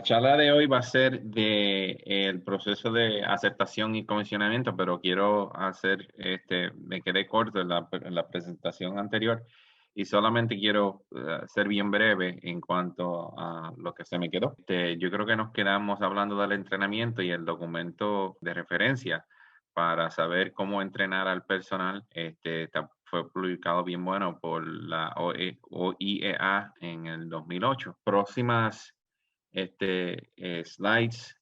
La charla de hoy va a ser de el proceso de aceptación y comisionamiento, pero quiero hacer, me quedé corto en la presentación anterior y solamente quiero ser bien breve en cuanto a lo que se me quedó. Yo creo que nos quedamos hablando del entrenamiento y el documento de referencia para saber cómo entrenar al personal. Fue publicado bien bueno por la OIEA en el 2008. Próximas slides,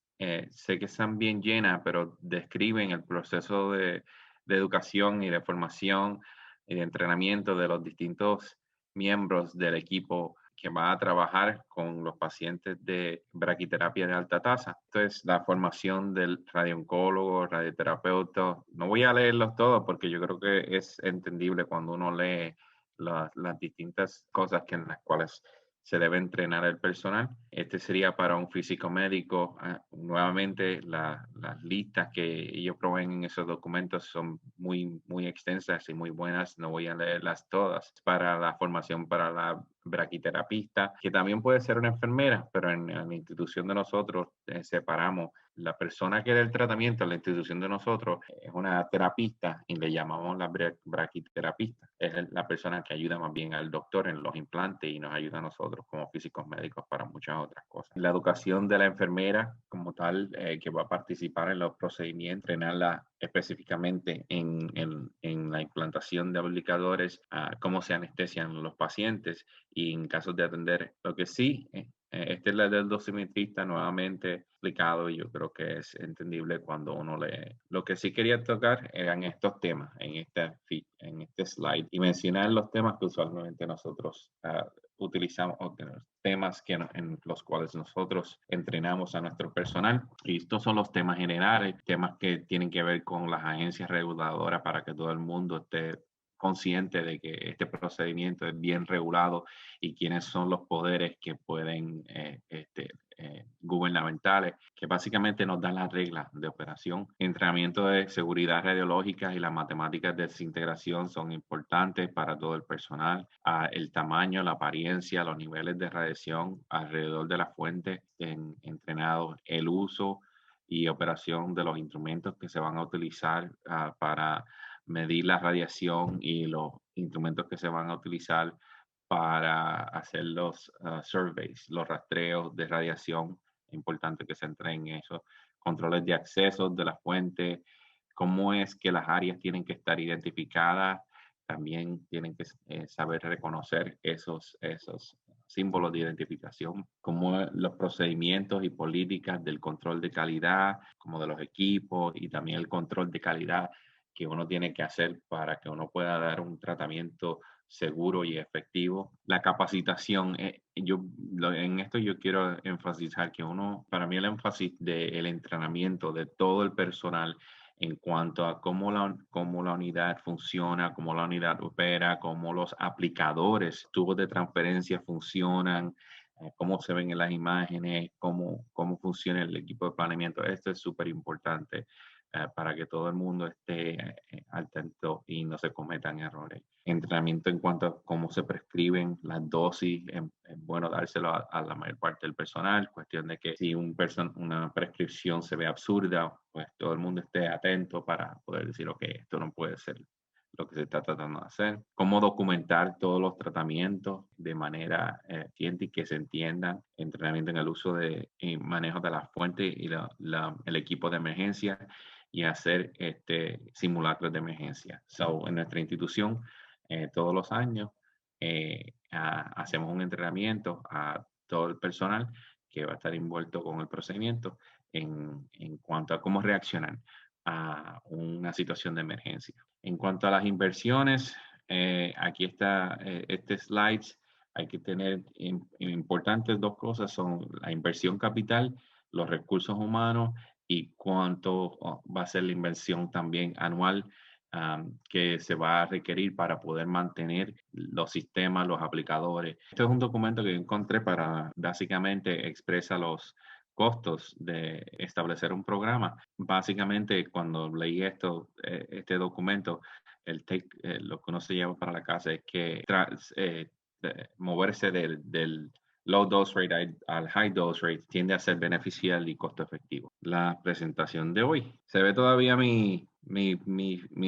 sé que están bien llenas, pero describen el proceso de educación y de formación y de entrenamiento de los distintos miembros del equipo que va a trabajar con los pacientes de braquiterapia de alta tasa. Entonces, la formación del radiooncólogo, radioterapeuta, no voy a leerlos todos porque yo creo que es entendible cuando uno lee las distintas cosas en las cuales se debe entrenar el personal. Este sería para un físico médico. Nuevamente, las listas que ellos proveen en esos documentos son muy extensas y muy buenas. No voy a leerlas todas. Para la formación para la braquiterapista, que también puede ser una enfermera, pero en la institución de nosotros separamos la persona que da el tratamiento en la institución de nosotros es una terapista y le llamamos la braquiterapista. Es la persona que ayuda más bien al doctor en los implantes y nos ayuda a nosotros como físicos médicos para muchas otras cosas. La educación de la enfermera como tal, que va a participar en los procedimientos, entrenarla específicamente en la implantación de aplicadores, cómo se anestesian los pacientes y en casos de atender. Lo que sí, esta es la del dosimetrista nuevamente explicado y yo creo que es entendible cuando uno lee. Lo que sí quería tocar eran estos temas en este slide y mencionar los temas que usualmente nosotros utilizamos, o temas en los cuales nosotros entrenamos a nuestro personal. Y estos son los temas generales, temas que tienen que ver con las agencias reguladoras para que todo el mundo esté consciente de que este procedimiento es bien regulado y quiénes son los poderes que pueden gubernamentales, que básicamente nos dan las reglas de operación. Entrenamiento de seguridad radiológica y las matemáticas de desintegración son importantes para todo el personal. El tamaño, la apariencia, los niveles de radiación alrededor de la fuente entrenados, el uso y operación de los instrumentos que se van a utilizar para medir la radiación y los instrumentos que se van a utilizar para hacer los surveys, los rastreos de radiación. Es importante que se entren esos controles de acceso de la fuente, cómo es que las áreas tienen que estar identificadas, también tienen que saber reconocer esos símbolos de identificación, como los procedimientos y políticas del control de calidad, como de los equipos y también el control de calidad que uno tiene que hacer para que uno pueda dar un tratamiento seguro y efectivo. La capacitación, en esto yo quiero enfatizar que para mí el énfasis del entrenamiento de todo el personal en cuanto a cómo la unidad funciona, cómo la unidad opera, cómo los aplicadores, tubos de transferencia funcionan, cómo se ven en las imágenes, cómo funciona el equipo de planeamiento. Esto es súper importante para que todo el mundo esté al tanto y no se cometan errores. Entrenamiento en cuanto a cómo se prescriben las dosis, es bueno dárselo a la mayor parte del personal, cuestión de que si una prescripción se ve absurda, pues todo el mundo esté atento para poder decir, ok, esto no puede ser lo que se está tratando de hacer, cómo documentar todos los tratamientos de manera eficiente y que se entiendan, entrenamiento en el uso y manejo de la fuente y el equipo de emergencia y hacer simulacros de emergencia. En nuestra institución, todos los años, hacemos un entrenamiento a todo el personal que va a estar envuelto con el procedimiento en cuanto a cómo reaccionar a una situación de emergencia. En cuanto a las inversiones, aquí está este slide. Hay que tener importantes dos cosas, son la inversión capital, los recursos humanos y cuánto va a ser la inversión también anual que se va a requerir para poder mantener los sistemas, los aplicadores. Este es un documento que encontré para básicamente expresa los costos de establecer un programa. Básicamente, cuando leí este documento, lo que uno se lleva para la casa es que moverse del low dose rate al high dose rate tiende a ser beneficial y costo efectivo. La presentación de hoy. ¿Se ve todavía mi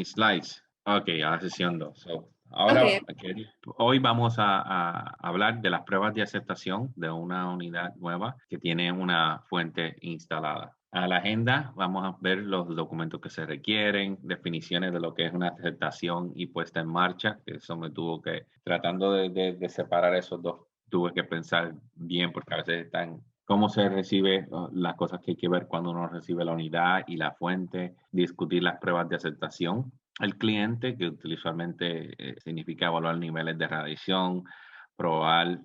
slides? Ok, a la sesión 2. So, ahora, Okay. hoy vamos a hablar de las pruebas de aceptación de una unidad nueva que tiene una fuente instalada. A la agenda vamos a ver los documentos que se requieren, definiciones de lo que es una aceptación y puesta en marcha, que eso me tuvo que, tratando de separar esos dos, tuve que pensar bien porque a veces están cómo se recibe, las cosas que hay que ver cuando uno recibe la unidad y la fuente, discutir las pruebas de aceptación. El cliente, que usualmente significa evaluar niveles de radiación, probar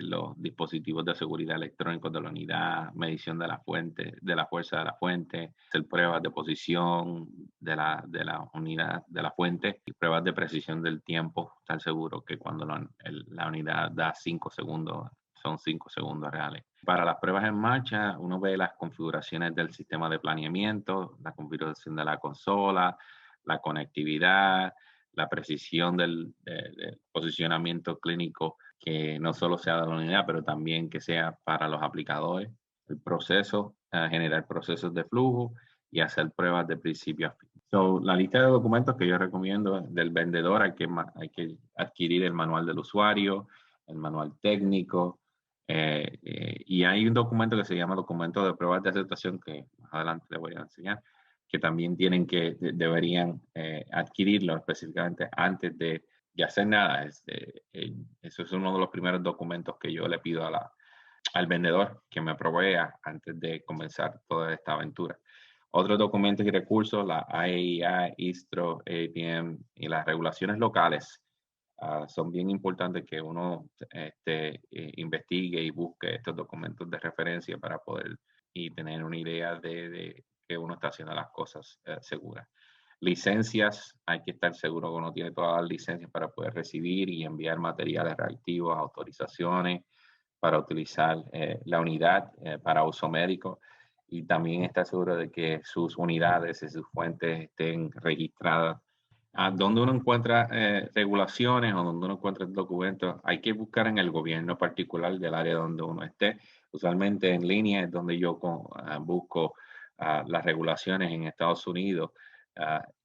los dispositivos de seguridad electrónicos de la unidad, medición de la fuente, de la fuerza de la fuente, hacer pruebas de posición de la unidad, de la fuente y pruebas de precisión del tiempo, estar seguro que cuando la unidad da 5 segundos, son 5 segundos reales. Para las pruebas en marcha, uno ve las configuraciones del sistema de planeamiento, la configuración de la consola, la conectividad, la precisión del posicionamiento clínico, que no solo sea de la unidad, pero también que sea para los aplicadores, el proceso, generar procesos de flujo y hacer pruebas de principio a fin. So, la lista de documentos que yo recomiendo del vendedor, hay que adquirir el manual del usuario, el manual técnico, y hay un documento que se llama documento de pruebas de aceptación que más adelante les voy a enseñar, que también deberían adquirirlo específicamente antes de hacer nada. Eso es uno de los primeros documentos que yo le pido al vendedor que me provea antes de comenzar toda esta aventura. Otros documentos y recursos, la AEA, ISTRO, APM y las regulaciones locales son bien importantes que uno investigue y busque estos documentos de referencia para poder y tener una idea de que uno está haciendo las cosas seguras. Licencias, hay que estar seguro que uno tiene todas las licencias para poder recibir y enviar materiales reactivos, autorizaciones para utilizar la unidad para uso médico y también estar seguro de que sus unidades y sus fuentes estén registradas. Donde uno encuentra regulaciones o donde uno encuentra documentos, hay que buscar en el gobierno particular del área donde uno esté. Usualmente en línea es donde yo busco las regulaciones en Estados Unidos.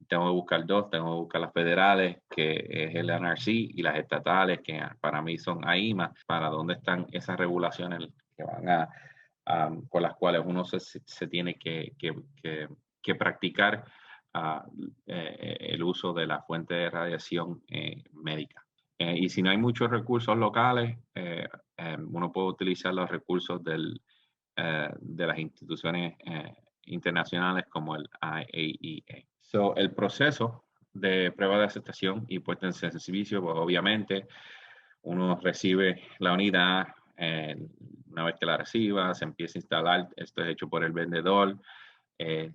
Tengo que buscar dos, tengo que buscar las federales, que es el NRC, y las estatales, que para mí son AIMA, para dónde están esas regulaciones que van con las cuales uno se tiene que practicar el uso de la fuente de radiación médica. Y si no hay muchos recursos locales, uno puede utilizar los recursos de las instituciones internacionales como el IAEA. So, el proceso de prueba de aceptación y puesta en servicio, pues, obviamente, uno recibe la unidad, una vez que la reciba, se empieza a instalar, esto es hecho por el vendedor,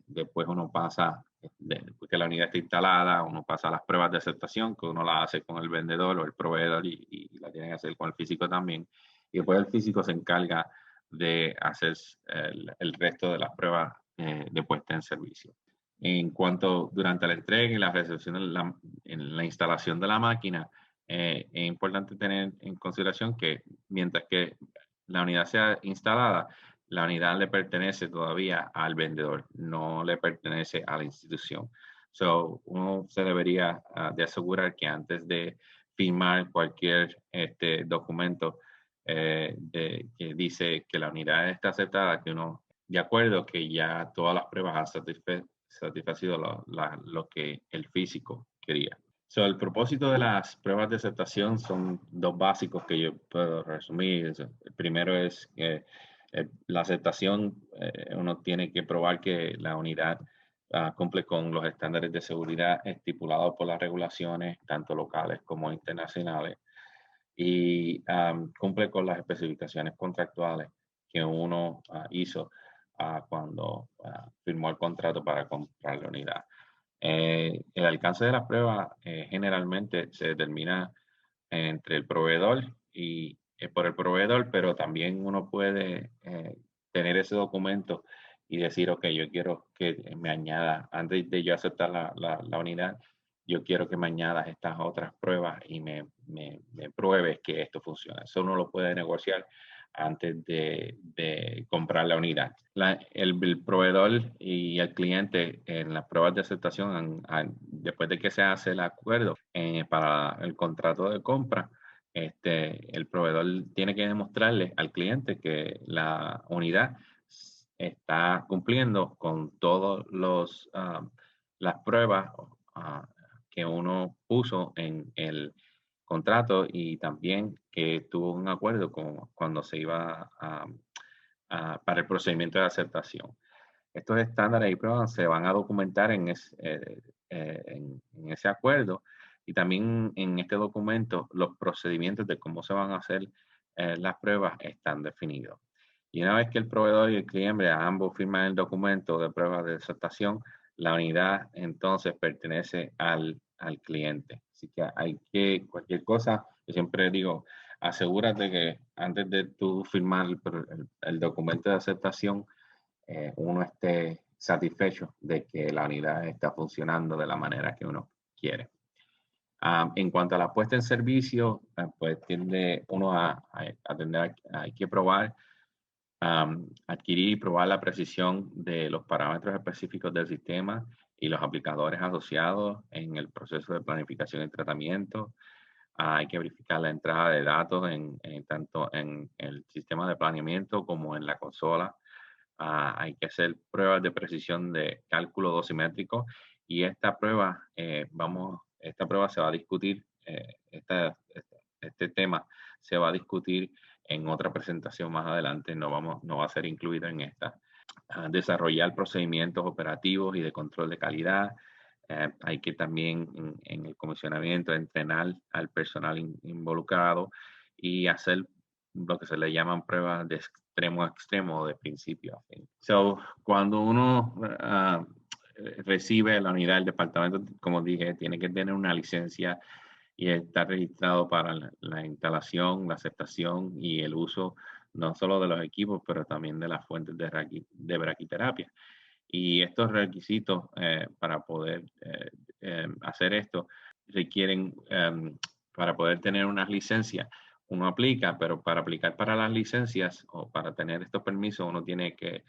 después uno pasa, después que la unidad está instalada, uno pasa a las pruebas de aceptación, que uno la hace con el vendedor o el proveedor y la tiene que hacer con el físico también. Y después el físico se encarga de hacer el resto de las pruebas de puesta en servicio. En cuanto durante la entrega y la recepción, en la instalación de la máquina, es importante tener en consideración que mientras que la unidad sea instalada, la unidad le pertenece todavía al vendedor, no le pertenece a la institución. So, uno se debería de asegurar que antes de firmar cualquier documento que dice que la unidad está aceptada, que uno, de acuerdo que ya todas las pruebas han satisfacido lo que el físico quería. So, el propósito de las pruebas de aceptación son dos básicos que yo puedo resumir. El primero es que la aceptación, uno tiene que probar que la unidad cumple con los estándares de seguridad estipulados por las regulaciones, tanto locales como internacionales, y cumple con las especificaciones contractuales que uno hizo cuando firmó el contrato para comprar la unidad. El alcance de la prueba generalmente se determina entre el proveedor y por el proveedor, pero también uno puede tener ese documento y decir, ok, yo quiero que me añada, antes de yo aceptar la unidad, yo quiero que me añadas estas otras pruebas y me me pruebes que esto funciona. Eso uno lo puede negociar antes de comprar la unidad. El proveedor y el cliente en las pruebas de aceptación, después de que se hace el acuerdo para el contrato de compra, el proveedor tiene que demostrarle al cliente que la unidad está cumpliendo con todas las pruebas que uno puso en el contrato y también que tuvo un acuerdo cuando se iba para el procedimiento de aceptación. Estos estándares y pruebas se van a documentar en ese acuerdo y también en este documento los procedimientos de cómo se van a hacer las pruebas están definidos. Y una vez que el proveedor y el cliente ambos firman el documento de pruebas de aceptación, la unidad entonces pertenece al cliente. Así que cualquier cosa, yo siempre digo, asegúrate que antes de tú firmar el documento de aceptación, uno esté satisfecho de que la unidad está funcionando de la manera que uno quiere. En cuanto a la puesta en servicio, pues tiende uno hay que probar, adquirir y probar la precisión de los parámetros específicos del sistema y los aplicadores asociados en el proceso de planificación y tratamiento. Hay que verificar la entrada de datos tanto en el sistema de planeamiento como en la consola. Hay que hacer pruebas de precisión de cálculo dosimétrico y esta prueba se va a discutir, este tema se va a discutir en otra presentación más adelante, no va a ser incluido en esta. Desarrollar procedimientos operativos y de control de calidad. Hay que también en el comisionamiento entrenar al personal involucrado y hacer lo que se le llaman pruebas de extremo a extremo, de principio a fin. Cuando uno recibe la unidad del departamento, como dije, tiene que tener una licencia y estar registrado para la instalación, la aceptación y el uso no solo de los equipos, pero también de las fuentes de braquiterapia. Y estos requisitos para poder hacer esto requieren, para poder tener unas licencias, uno aplica, pero para aplicar para las licencias o para tener estos permisos, uno tiene que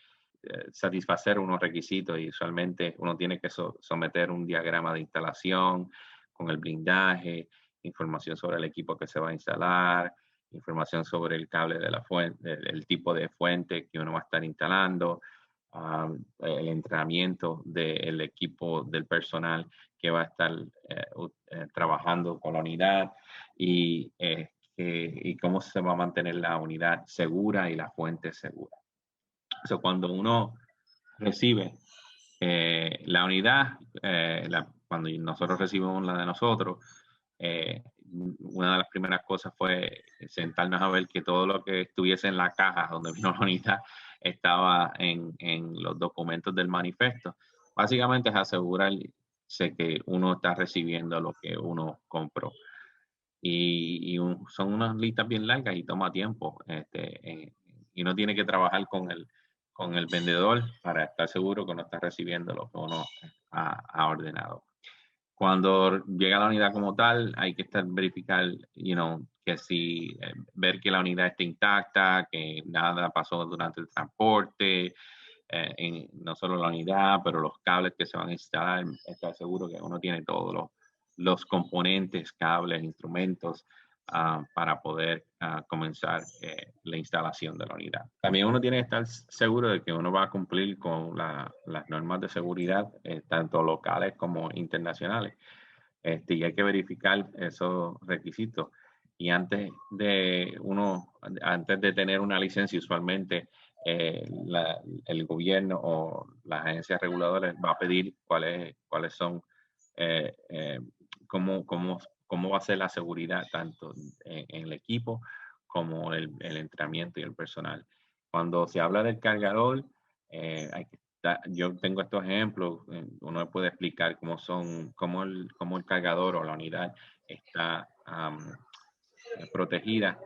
satisfacer unos requisitos y usualmente uno tiene que someter un diagrama de instalación con el blindaje, información sobre el equipo que se va a instalar, información sobre el cable de la fuente, el tipo de fuente que uno va a estar instalando, el entrenamiento del equipo del personal que va a estar trabajando con la unidad y cómo se va a mantener la unidad segura y la fuente segura. Cuando uno recibe la unidad, cuando nosotros recibimos la de nosotros, una de las primeras cosas fue sentarnos a ver que todo lo que estuviese en la caja donde vino la unidad estaba en los documentos del manifiesto. Básicamente es asegurarse que uno está recibiendo lo que uno compró. Son unas listas bien largas y toma tiempo. Y uno tiene que trabajar con el vendedor para estar seguro que uno está recibiendo lo que uno ha ordenado. Cuando llega la unidad como tal, hay que verificar, ver que la unidad está intacta, que nada pasó durante el transporte, no solo la unidad, pero los cables que se van a instalar, estar seguro que uno tiene todos los componentes, cables, instrumentos para poder comenzar la instalación de la unidad. También uno tiene que estar seguro de que uno va a cumplir con las normas de seguridad, tanto locales como internacionales. Y hay que verificar esos requisitos. Y antes de tener una licencia, usualmente el gobierno o las agencias reguladoras va a pedir cuáles son, cómo va a ser la seguridad tanto en el equipo como el entrenamiento y el personal. Cuando se habla del cargador, yo tengo estos ejemplos, uno puede explicar cómo el cargador o la unidad está protegida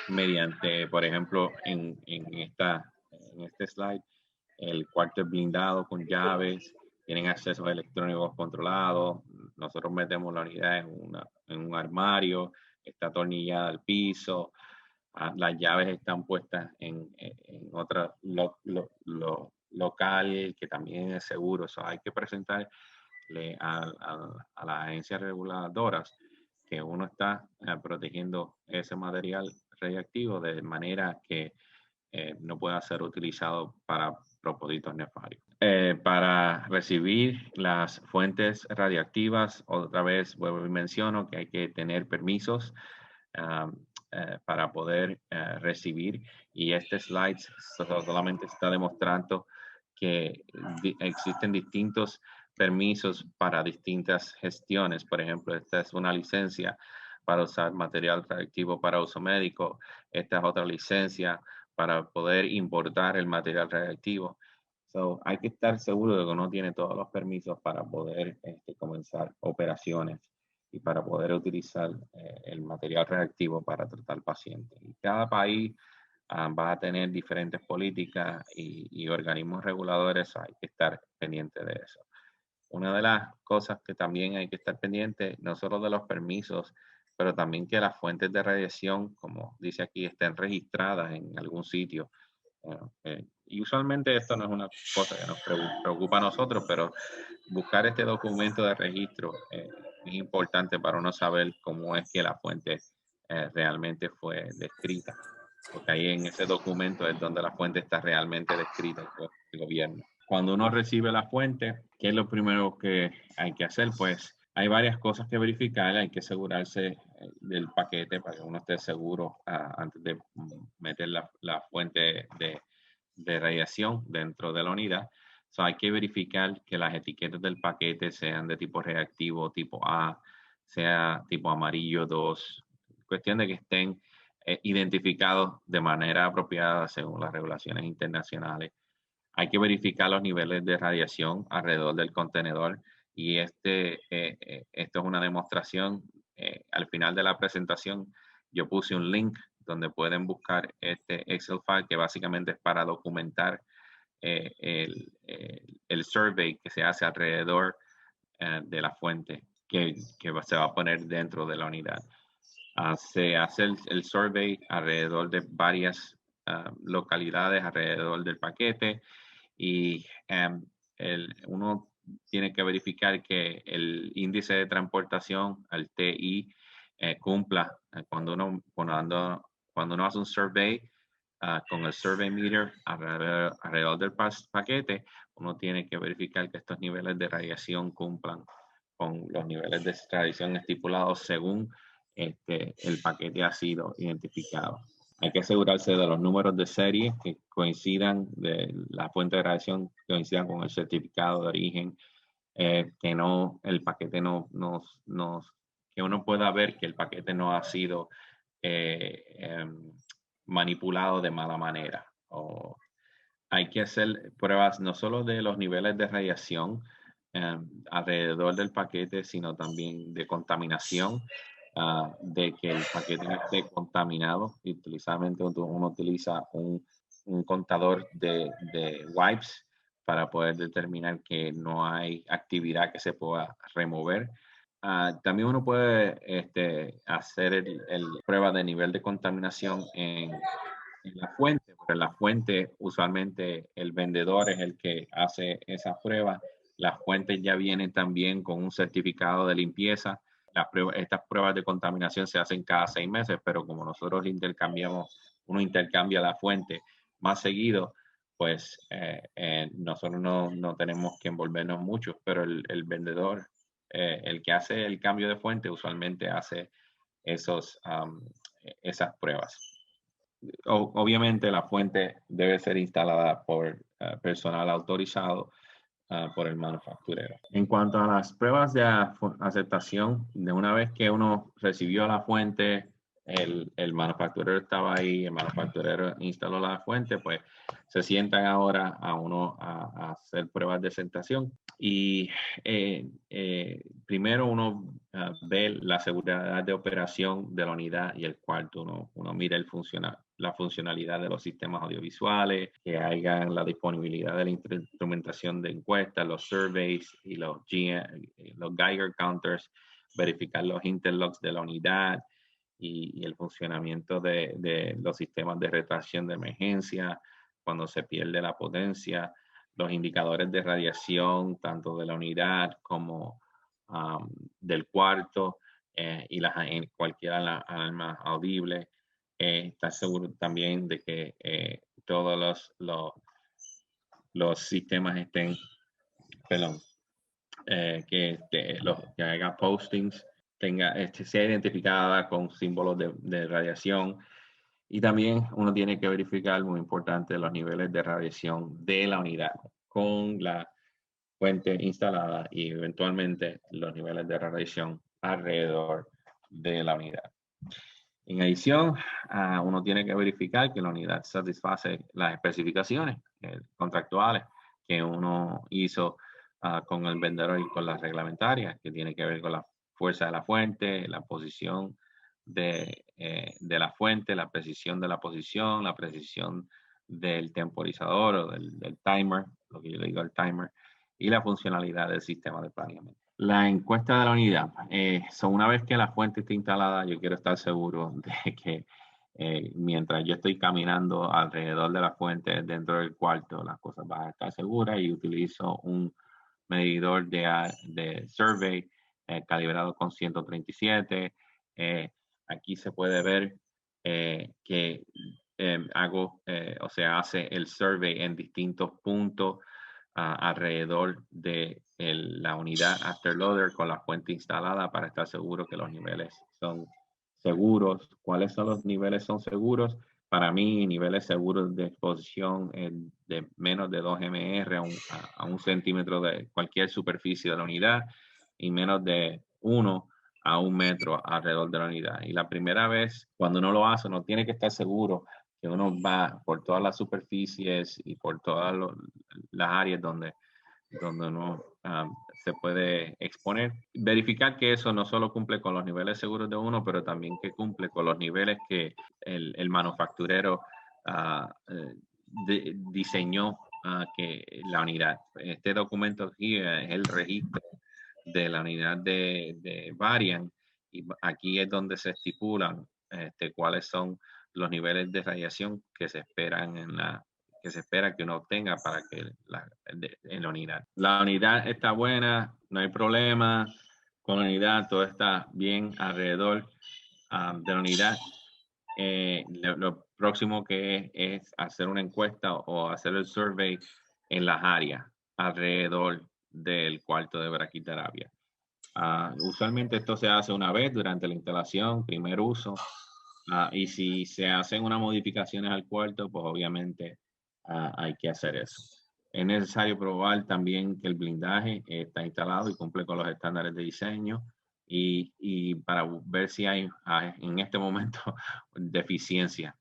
mediante, por ejemplo, en este slide, el cuarto es blindado con llaves, tienen accesos electrónicos controlados, nosotros metemos la unidad en un armario, está atornillada al piso, las llaves están puestas en otro local que también es seguro. So, hay que presentarle a las agencias reguladoras que uno está protegiendo ese material radiactivo de manera que no pueda ser utilizado para propósitos nefarios. Para recibir las fuentes radiactivas, otra vez vuelvo y menciono que hay que tener permisos para poder recibir, y este slide solamente está demostrando que existen distintos permisos para distintas gestiones. Por ejemplo, esta es una licencia para usar material radiactivo para uso médico. Esta es otra licencia para poder importar el material radiactivo. So, hay que estar seguro de que uno tiene todos los permisos para poder comenzar operaciones y para poder utilizar el material radiactivo para tratar pacientes. Y cada país va a tener diferentes políticas y organismos reguladores, hay que estar pendiente de eso. Una de las cosas que también hay que estar pendiente, no solo de los permisos, pero también que las fuentes de radiación, como dice aquí, estén registradas en algún sitio. Y usualmente esto no es una cosa que nos preocupa a nosotros, pero buscar este documento de registro es importante para uno saber cómo es que la fuente realmente fue descrita. Porque ahí en ese documento es donde la fuente está realmente descrita por el gobierno. Cuando uno recibe la fuente, ¿qué es lo primero que hay que hacer? Pues hay varias cosas que verificar. Hay que asegurarse del paquete para que uno esté seguro antes de meter la fuente de radiación dentro de la unidad. So, hay que verificar que las etiquetas del paquete sean de tipo reactivo, tipo A, sea tipo amarillo 2. Cuestión de que estén identificados de manera apropiada según las regulaciones internacionales. Hay que verificar los niveles de radiación alrededor del contenedor, y esto es una demostración. Al final de la presentación yo puse un link donde pueden buscar este Excel file que básicamente es para documentar el survey que se hace alrededor de la fuente que se va a poner dentro de la unidad. Se hace el survey alrededor de varias localidades alrededor del paquete, y uno tiene que verificar que el índice de transportación, el TI, cumpla. Cuando uno hace un survey con el survey meter alrededor del paquete, uno tiene que verificar que estos niveles de radiación cumplan con los niveles de radiación estipulados según el paquete ha sido identificado. Hay que asegurarse de los números de serie que coincidan, de la fuente de radiación que coincidan con el certificado de origen, que no, el paquete que uno pueda ver que el paquete no ha sido manipulado de mala manera. Hay que hacer pruebas no solo de los niveles de radiación alrededor del paquete, sino también de contaminación, de que el paquete no esté contaminado. Y uno utiliza un contador de wipes para poder determinar que no hay actividad que se pueda remover. También uno puede hacer el prueba de nivel de contaminación en la fuente, porque en la fuente usualmente el vendedor es el que hace esa prueba. Las fuentes ya vienen también con un certificado de limpieza. Estas pruebas de contaminación se hacen cada 6 meses, pero como nosotros uno intercambia la fuente más seguido, pues nosotros no tenemos que envolvernos mucho, pero el vendedor, el que hace el cambio de fuente, usualmente hace esas pruebas. Obviamente la fuente debe ser instalada por personal autorizado por el manufacturero. En cuanto a las pruebas de aceptación, de una vez que uno recibió la fuente, el manufacturero estaba ahí, el manufacturero instaló la fuente, pues se sientan ahora a hacer pruebas de sentación. Y primero uno ve la seguridad de operación de la unidad y el cuarto. Uno mira la funcionalidad de los sistemas audiovisuales, que haya la disponibilidad de la instrumentación de encuestas, los surveys y los Geiger counters, verificar los interlocks de la unidad y el funcionamiento de los sistemas de retracción de emergencia cuando se pierde la potencia, los indicadores de radiación, tanto de la unidad como del cuarto en cualquier alarma audible. Estar seguro también de que todos los sistemas estén, perdón, que haga postings, sea identificada con símbolos de radiación. Y también uno tiene que verificar, muy importante, los niveles de radiación de la unidad con la fuente instalada y eventualmente los niveles de radiación alrededor de la unidad. En adición, uno tiene que verificar que la unidad satisface las especificaciones contractuales que uno hizo con el vendedor y con las reglamentarias, que tiene que ver con la fuerza de la fuente, la posición de la fuente, la precisión de la posición, la precisión del temporizador o del timer, lo que yo le digo el timer, y la funcionalidad del sistema de planeamiento. La encuesta de la unidad. Una vez que la fuente esté instalada, yo quiero estar seguro de que mientras yo estoy caminando alrededor de la fuente dentro del cuarto, las cosas van a estar seguras y utilizo un medidor de survey calibrado con 137. Aquí se puede ver que hace el survey en distintos puntos alrededor de la unidad afterloader con la fuente instalada para estar seguro que los niveles son seguros. ¿Cuáles son los niveles son seguros? Para mí, niveles seguros de exposición de menos de 2 mR a un centímetro de cualquier superficie de la unidad y menos de 1 a 1 metro alrededor de la unidad. Y la primera vez, cuando uno lo hace, uno tiene que estar seguro que uno va por todas las superficies y por todas las áreas donde uno se puede exponer. Verificar que eso no solo cumple con los niveles seguros de uno, pero también que cumple con los niveles que el manufacturero diseñó que la unidad. Este documento aquí es el registro de la unidad de Varian y aquí es donde se estipulan cuáles son los niveles de radiación que se esperan que se espera que uno obtenga para que en la unidad. La unidad está buena, no hay problema con la unidad, todo está bien alrededor de la unidad. Lo próximo que es hacer una encuesta o hacer el survey en las áreas alrededor del cuarto de braquiterapia. Usualmente esto se hace una vez durante la instalación, primer uso, y si se hacen unas modificaciones al cuarto, pues obviamente hay que hacer eso. Es necesario probar también que el blindaje está instalado y cumple con los estándares de diseño y para ver si hay en este momento deficiencia.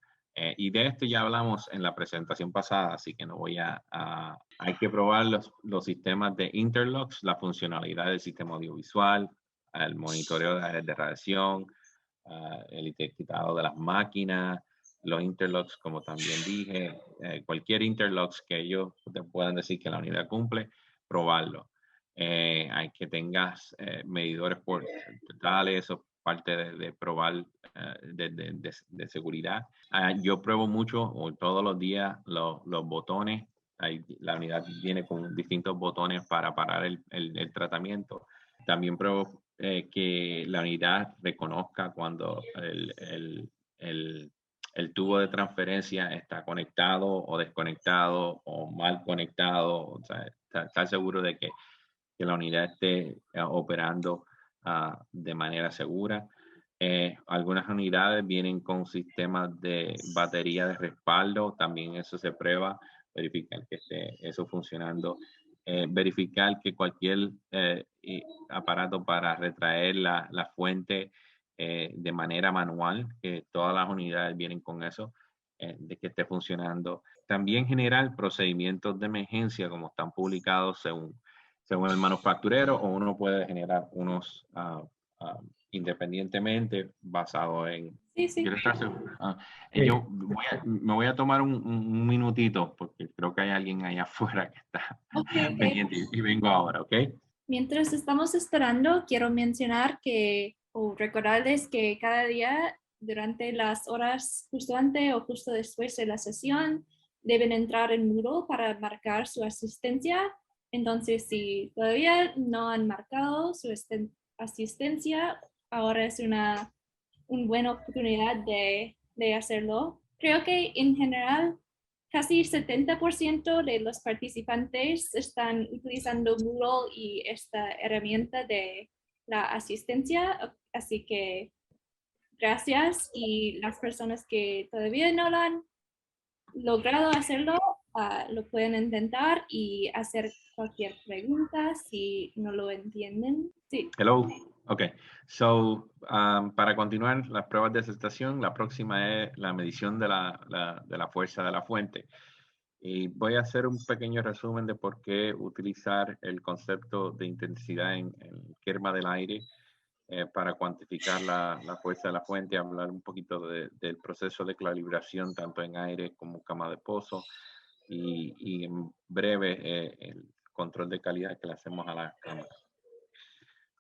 Y de esto ya hablamos en la presentación pasada, así que no voy hay que probar los sistemas de interlocks, la funcionalidad del sistema audiovisual, el monitoreo de áreas de radiación, el etiquetado de las máquinas, los interlocks, como también dije, cualquier interlocks que ellos te puedan decir que la unidad cumple, probarlo. Hay que tengas medidores portales, eso parte de probar de seguridad. Yo pruebo mucho o todos los días los botones. La unidad viene con distintos botones para parar el tratamiento. También pruebo que la unidad reconozca cuando el tubo de transferencia está conectado o desconectado o mal conectado. O sea, estar seguro de que la unidad esté operando de manera segura. Algunas unidades vienen con sistemas de batería de respaldo, también eso se prueba, verificar que esté eso funcionando. Verificar que cualquier aparato para retraer la fuente de manera manual, que todas las unidades vienen con eso, de que esté funcionando. También generar procedimientos de emergencia como están publicados según el manufacturero, o uno puede generar unos independientemente basado en... Sí, sí. Quiero estar seguro. Yo me voy a tomar un minutito porque creo que hay alguien allá afuera que está Okay. pendiente y vengo ahora, ¿ok? Mientras estamos esperando, quiero mencionar o recordarles que cada día, durante las horas justo antes o justo después de la sesión, deben entrar en Moodle para marcar su asistencia. Entonces, si todavía no han marcado su asistencia, ahora es una buena oportunidad de hacerlo. Creo que en general casi 70% de los participantes están utilizando Moodle y esta herramienta de la asistencia, así que gracias, y las personas que todavía no lo han logrado hacerlo, lo pueden intentar y hacer cualquier pregunta si no lo entienden. Sí. Hello. Ok. So, para continuar las pruebas de aceptación, la próxima es la medición de la fuerza de la fuente. Y voy a hacer un pequeño resumen de por qué utilizar el concepto de intensidad en el kerma del aire para cuantificar la fuerza de la fuente, hablar un poquito del proceso de calibración tanto en aire como cama de pozo y en breve el control de calidad que le hacemos a la cámara.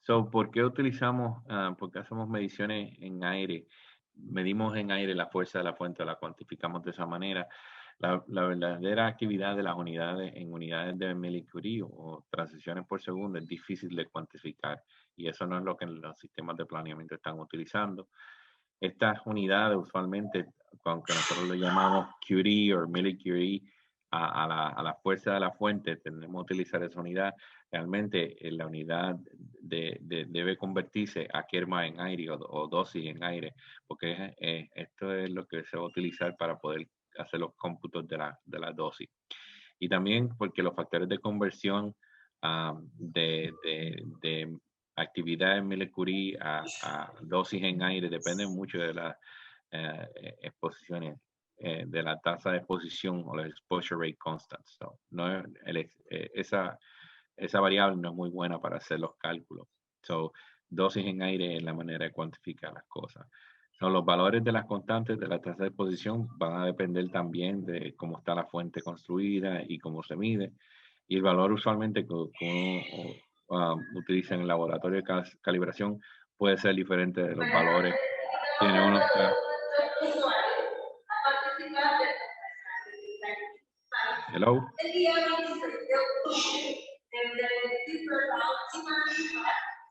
So, ¿por qué utilizamos, por qué hacemos mediciones en aire? Medimos en aire la fuerza de la fuente, la cuantificamos de esa manera. La verdadera actividad de las unidades en unidades de milicurie o transiciones por segundo es difícil de cuantificar y eso no es lo que los sistemas de planeamiento están utilizando. Estas unidades usualmente, aunque nosotros le llamamos Curie o millicurie, a la fuerza de la fuente, tendremos que utilizar esa unidad. Realmente la unidad debe convertirse a kerma en aire o dosis en aire, porque esto es lo que se va a utilizar para poder hacer los cómputos de la dosis. Y también porque los factores de conversión de actividad en milicurie a dosis en aire dependen mucho de las exposiciones, de la tasa de exposición o la exposure rate constant. So, no esa variable no es muy buena para hacer los cálculos. So, dosis en aire es la manera de cuantificar las cosas. So, los valores de las constantes de la tasa de exposición van a depender también de cómo está la fuente construida y cómo se mide. Y el valor usualmente que uno utiliza en el laboratorio de calibración puede ser diferente de los valores que uno está. Hello.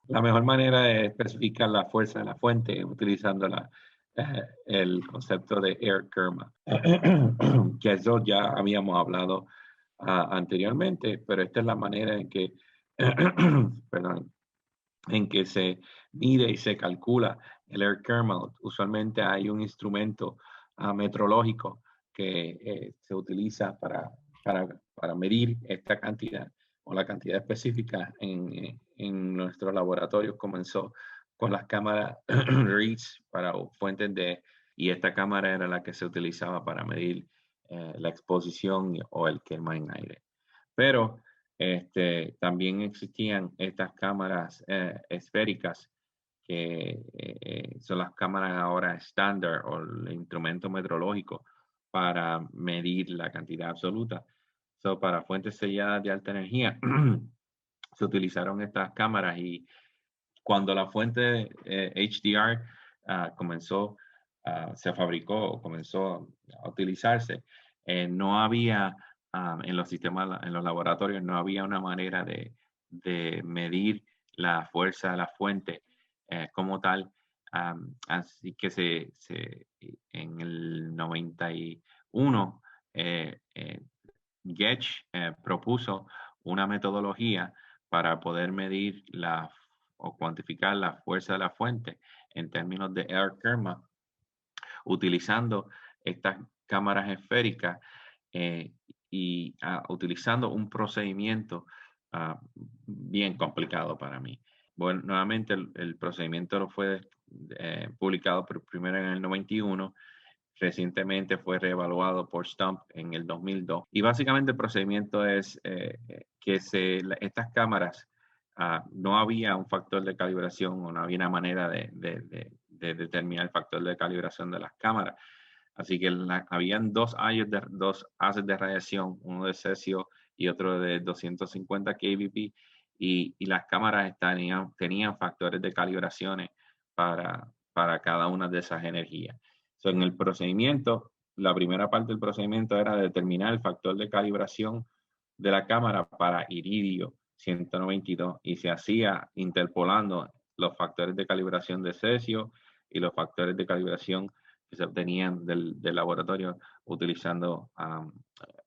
La mejor manera de especificar la fuerza de la fuente es utilizando el concepto de air kerma, que eso ya habíamos hablado anteriormente, pero esta es la manera en que, perdón, en que se mide y se calcula el air kerma. Usualmente hay un instrumento metrológico que se utiliza para medir esta cantidad o la cantidad específica en nuestros laboratorios. Comenzó con las cámaras REACH para fuentes y esta cámara era la que se utilizaba para medir la exposición o el quema en aire. Pero también existían estas cámaras esféricas que son las cámaras ahora estándar o el instrumento metrológico para medir la cantidad absoluta. So, para fuentes selladas de alta energía se utilizaron estas cámaras y cuando la fuente HDR se fabricó o comenzó a utilizarse, no había en los sistemas, en los laboratorios, no había una manera de medir la fuerza de la fuente como tal. Así que en el 91, Getch propuso una metodología para poder medir o cuantificar la fuerza de la fuente en términos de air kerma, utilizando estas cámaras esféricas y utilizando un procedimiento bien complicado para mí. Bueno, nuevamente el procedimiento lo fue publicado primero en el 91. Recientemente fue reevaluado por Stump en el 2002. Y básicamente el procedimiento es que estas cámaras, no había un factor de calibración o no había una manera de determinar el factor de calibración de las cámaras. Así que habían dos haces de radiación, uno de cesio y otro de 250 kVp, y las cámaras tenían factores de calibraciones para cada una de esas energías. So, en el procedimiento, la primera parte del procedimiento era determinar el factor de calibración de la cámara para iridio 192 y se hacía interpolando los factores de calibración de cesio y los factores de calibración que se obtenían del laboratorio utilizando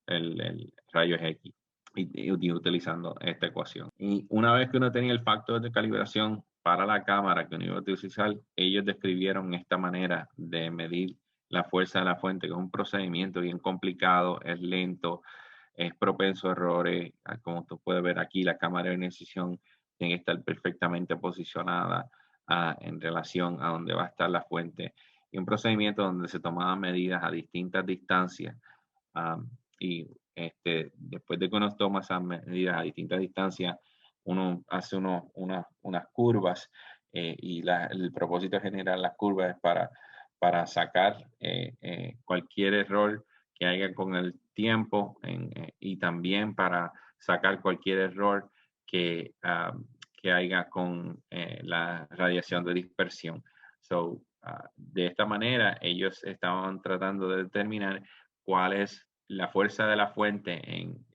el rayos X y utilizando esta ecuación. Y una vez que uno tenía el factor de calibración para la cámara que uno iba a utilizar, ellos describieron esta manera de medir la fuerza de la fuente, que es un procedimiento bien complicado, es lento, es propenso a errores. Como tú puedes ver aquí, la cámara de iniciación tiene que estar perfectamente posicionada en relación a donde va a estar la fuente. Y un procedimiento donde se tomaban medidas a distintas distancias. Y después de que uno toma esas medidas a distintas distancias, uno hace unas curvas y el propósito general de las curvas es para sacar cualquier error que haya con el tiempo y también para sacar cualquier error que haya con la radiación de dispersión. So, de esta manera, ellos estaban tratando de determinar cuál es la fuerza de la fuente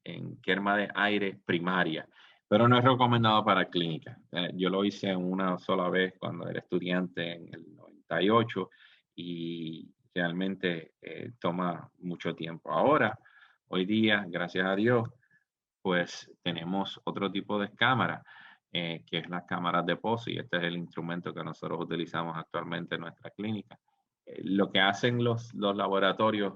en quema de aire primaria, pero no es recomendado para clínica. Yo lo hice una sola vez cuando era estudiante en el 98 y realmente toma mucho tiempo. Ahora, hoy día, gracias a Dios, pues tenemos otro tipo de cámara, que es las cámaras de pozo, y este es el instrumento que nosotros utilizamos actualmente en nuestra clínica. Lo que hacen los laboratorios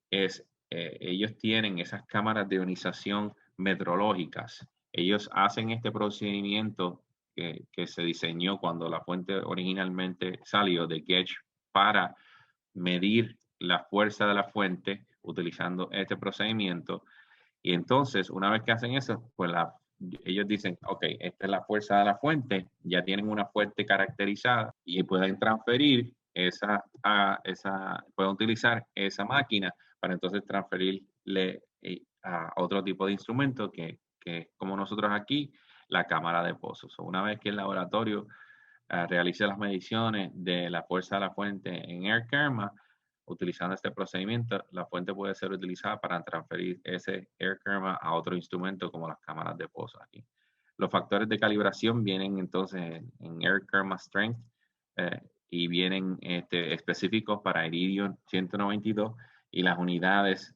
es, ellos tienen esas cámaras de ionización metrológicas. Ellos hacen este procedimiento que se diseñó cuando la fuente originalmente salió de Getch para medir la fuerza de la fuente utilizando este procedimiento. Y entonces, una vez que hacen eso, pues ellos dicen, ok, esta es la fuerza de la fuente, ya tienen una fuente caracterizada y pueden transferir pueden utilizar esa máquina para entonces transferirle a otro tipo de instrumento que es como nosotros aquí, la cámara de pozos. Una vez que el laboratorio realice las mediciones de la fuerza de la fuente en AirKerma, utilizando este procedimiento, la fuente puede ser utilizada para transferir ese AirKerma a otro instrumento como las cámaras de pozo aquí. Los factores de calibración vienen entonces en AirKerma Strength y vienen específicos para iridio 192 y las unidades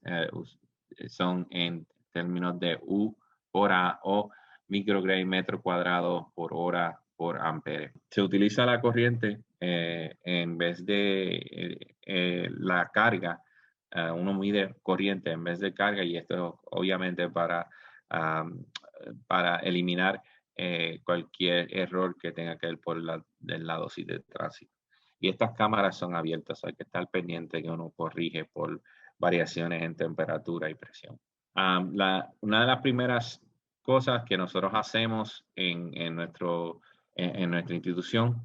son en términos de U por A o microgray metro cuadrado por hora por ampere. Se utiliza la corriente en vez de la carga. Uno mide corriente en vez de carga y esto obviamente para eliminar cualquier error que tenga que ver por la dosis de tránsito. Y estas cámaras son abiertas, hay que estar pendiente que uno corrige por variaciones en temperatura y presión. Una de las primeras cosas que nosotros hacemos en nuestra institución,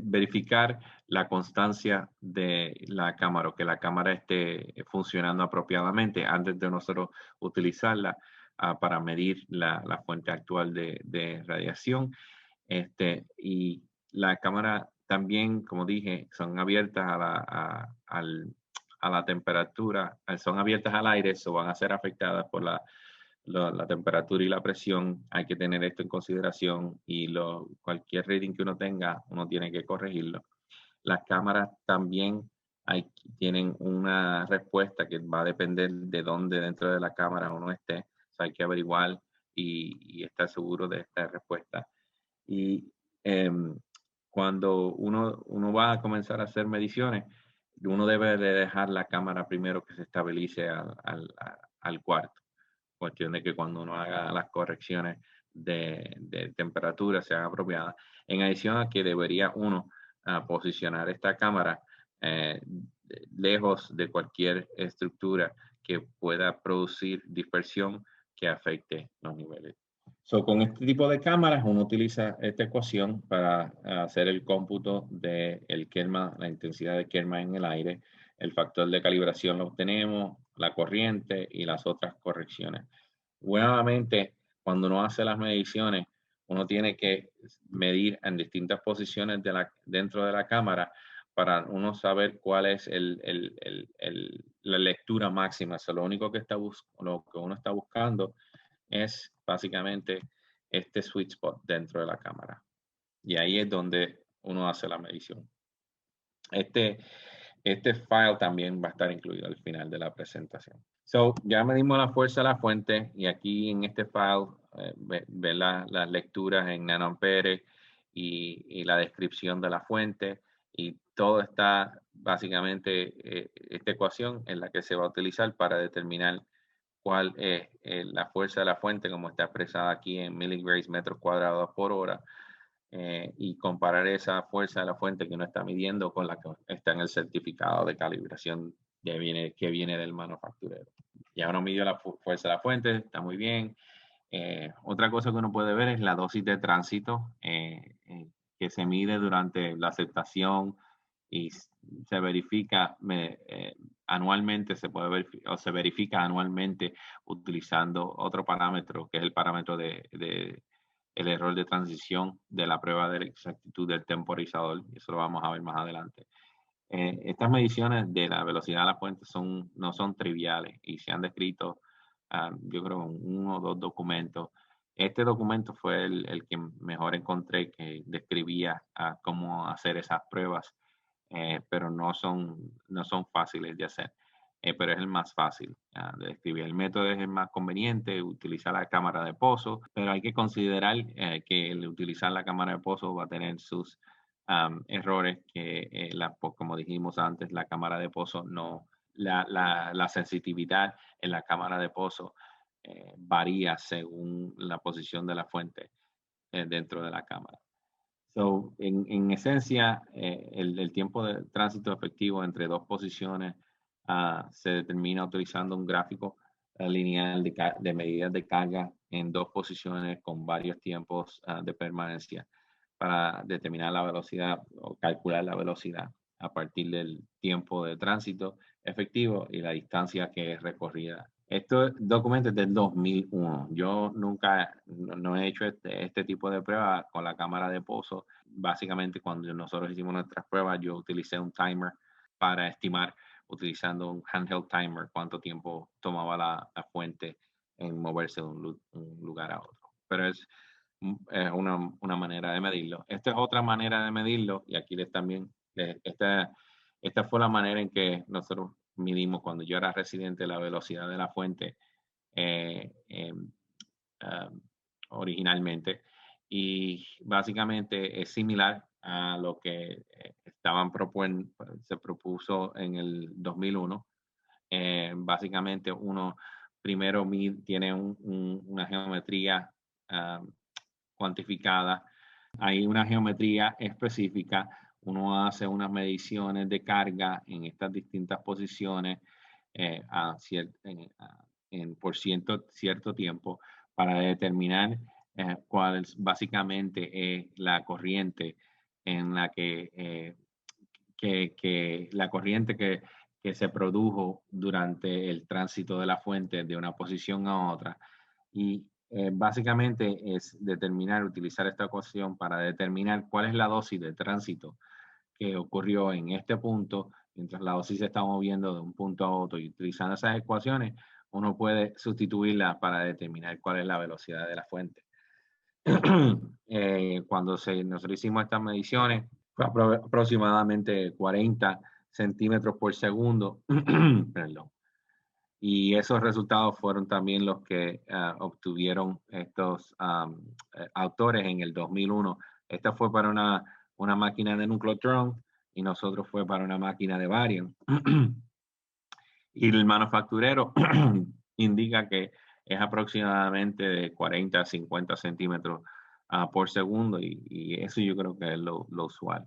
verificar la constancia de la cámara o que la cámara esté funcionando apropiadamente antes de nosotros utilizarla para medir la fuente actual de radiación. Y la cámara también, como dije, son abiertas a la temperatura, son abiertas al aire, o van a ser afectadas por la temperatura y la presión. Hay que tener esto en consideración y cualquier reading que uno tenga, uno tiene que corregirlo. Las cámaras también tienen una respuesta que va a depender de dónde dentro de la cámara uno esté. O sea, hay que averiguar y estar seguro de esta respuesta. Y cuando uno va a comenzar a hacer mediciones, uno debe de dejar la cámara primero que se estabilice al cuarto. Cuestión de que cuando uno haga las correcciones de temperatura sean apropiadas. En adición a que debería uno posicionar esta cámara lejos de cualquier estructura que pueda producir dispersión que afecte los niveles. Con este tipo de cámaras uno utiliza esta ecuación para hacer el cómputo del Kelman, la intensidad de Kelman en el aire, el factor de calibración lo obtenemos, la corriente y las otras correcciones. Nuevamente, cuando uno hace las mediciones, uno tiene que medir en distintas posiciones dentro de la cámara para uno saber cuál es la lectura máxima. Lo único que lo que uno está buscando es básicamente este sweet spot dentro de la cámara. Y ahí es donde uno hace la medición. Este file también va a estar incluido al final de la presentación. Ya medimos la fuerza de la fuente y aquí en este file ve las lecturas en nanoamperes y la descripción de la fuente, y todo está básicamente esta ecuación en la que se va a utilizar para determinar cuál es la fuerza de la fuente, como está expresada aquí en miligrays metros cuadrados por hora, y comparar esa fuerza de la fuente que uno está midiendo con la que está en el certificado de calibración que viene del manufacturero. Ya uno midió la fuerza de la fuente, está muy bien. Otra cosa que uno puede ver es la dosis de tránsito que se mide durante la aceptación y se verifica anualmente, se verifica anualmente utilizando otro parámetro que es el parámetro el error de transición de la prueba de exactitud del temporizador. Eso lo vamos a ver más adelante. Estas mediciones de la velocidad de la fuente no son triviales y se han descrito, yo creo, en 1 o 2 documentos. Este documento fue el que mejor encontré, que describía cómo hacer esas pruebas, pero no son fáciles de hacer. Pero es el más fácil de describir. El método es el más conveniente, utilizar la cámara de pozo, pero hay que considerar que el utilizar la cámara de pozo va a tener sus errores, que como dijimos antes, la cámara de pozo la sensitividad en la cámara de pozo varía según la posición de la fuente dentro de la cámara. En esencia, el tiempo de tránsito efectivo entre dos posiciones se determina utilizando un gráfico lineal de medidas de carga en dos posiciones con varios tiempos de permanencia para determinar la velocidad o calcular la velocidad a partir del tiempo de tránsito efectivo y la distancia que es recorrida. Este documento es del 2001. Yo nunca no he hecho este tipo de prueba con la cámara de pozo. Básicamente, cuando nosotros hicimos nuestras pruebas, yo utilicé un timer para estimar, utilizando un handheld timer, cuánto tiempo tomaba la fuente en moverse de un lugar a otro. Pero es una manera de medirlo. Esta es otra manera de medirlo, y aquí también, esta fue la manera en que nosotros midimos cuando yo era residente la velocidad de la fuente originalmente, y básicamente es similar a lo que se propuso en el 2001. Básicamente uno primero tiene una geometría cuantificada. Hay una geometría específica. Uno hace unas mediciones de carga en estas distintas posiciones por cierto tiempo para determinar cuál es básicamente la corriente en la que la corriente que se produjo durante el tránsito de la fuente de una posición a otra. Y básicamente es utilizar esta ecuación para determinar cuál es la dosis de tránsito que ocurrió en este punto, mientras la dosis se está moviendo de un punto a otro, y utilizando esas ecuaciones uno puede sustituirla para determinar cuál es la velocidad de la fuente. Cuando nosotros hicimos estas mediciones, fue aproximadamente 40 centímetros por segundo. Perdón. Y esos resultados fueron también los que obtuvieron estos autores en el 2001. Esta fue para una máquina de nucleotron y nosotros fue para una máquina de barium. Y el manufacturero indica que es aproximadamente de 40 a 50 centímetros por segundo y eso yo creo que es lo usual.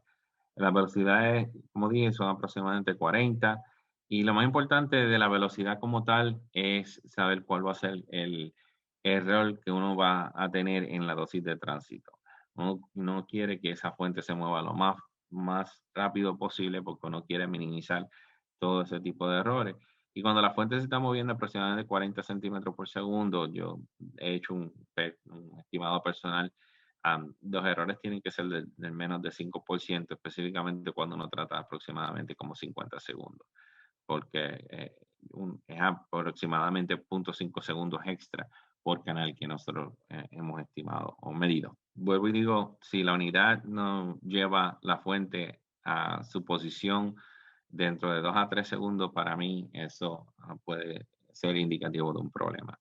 Las velocidades, como dije, son aproximadamente 40 y lo más importante de la velocidad como tal es saber cuál va a ser el error que uno va a tener en la dosis de tránsito. Uno no quiere que esa fuente se mueva lo más rápido posible porque uno quiere minimizar todo ese tipo de errores. Y cuando la fuente se está moviendo aproximadamente 40 centímetros por segundo, yo he hecho un estimado personal. Los errores tienen que ser del menos de 5%, específicamente cuando uno trata aproximadamente como 50 segundos, porque es aproximadamente 0.5 segundos extra por canal que nosotros hemos estimado o medido. Vuelvo y digo, si la unidad no lleva la fuente a su posición dentro de 2 a 3 segundos, para mí eso puede ser indicativo de un problema.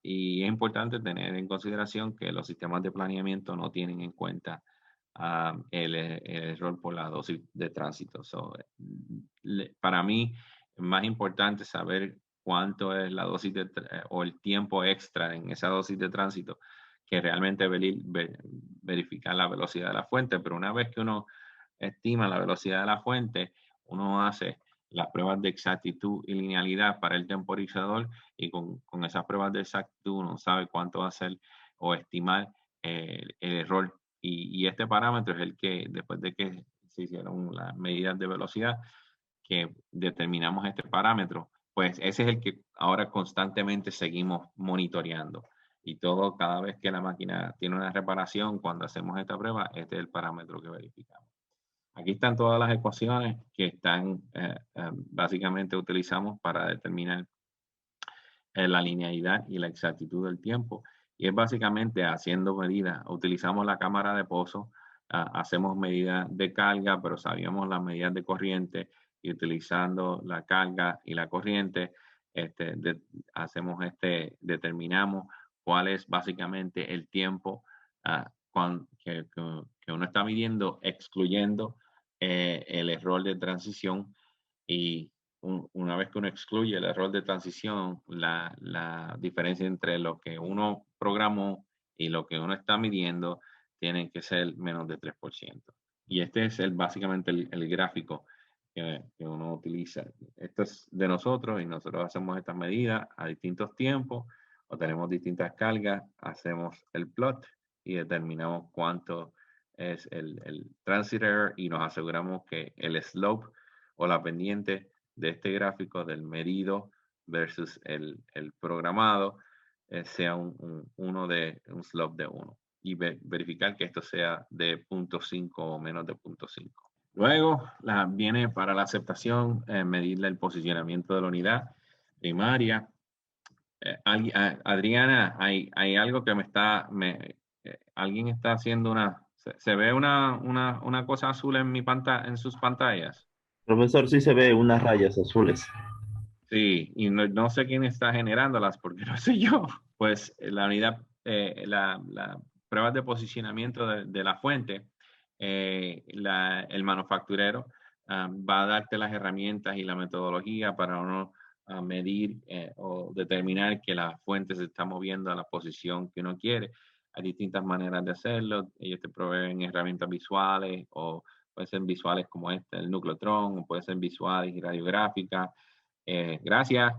Y es importante tener en consideración que los sistemas de planeamiento no tienen en cuenta el error por la dosis de tránsito. Para mí es más importante saber cuánto es la dosis o el tiempo extra en esa dosis de tránsito que realmente verificar la velocidad de la fuente. Pero una vez que uno estima la velocidad de la fuente, uno hace las pruebas de exactitud y linealidad para el temporizador y con esas pruebas de exactitud uno sabe cuánto va a ser o estimar el error. Y este parámetro es el que, después de que se hicieron las medidas de velocidad, que determinamos este parámetro, pues ese es el que ahora constantemente seguimos monitoreando. Y todo, cada vez que la máquina tiene una reparación, cuando hacemos esta prueba, este es el parámetro que verificamos. Aquí están todas las ecuaciones que están, básicamente utilizamos para determinar la linealidad y la exactitud del tiempo. Y es básicamente haciendo medidas. Utilizamos la cámara de pozo, hacemos medidas de carga, pero sabíamos las medidas de corriente y utilizando la carga y la corriente, determinamos cuál es básicamente el tiempo que uno está midiendo, excluyendo el error de transición y una vez que uno excluye el error de transición, la diferencia entre lo que uno programó y lo que uno está midiendo tiene que ser menos de 3%. Y este es básicamente el gráfico que uno utiliza. Esto es de nosotros y nosotros hacemos estas medidas a distintos tiempos o tenemos distintas cargas, hacemos el plot y determinamos cuánto es el transit error y nos aseguramos que el slope o la pendiente de este gráfico del medido versus el programado sea un slope de 1 y verificar que esto sea de 0.5 o menos de 0.5. Luego viene para la aceptación medir el posicionamiento de la unidad primaria. Adriana, hay algo que alguien está haciendo se ve una cosa azul en en sus pantallas. Profesor, sí se ve unas rayas azules. Sí, y no sé quién está generándolas porque no sé yo. Pues la unidad, la pruebas de posicionamiento de la fuente, el manufacturero va a darte las herramientas y la metodología para uno medir o determinar que la fuente se está moviendo a la posición que uno quiere. Hay distintas maneras de hacerlo. Ellos te proveen herramientas visuales o pueden ser visuales como el nucleotron, o pueden ser visuales y radiográficas. Gracias.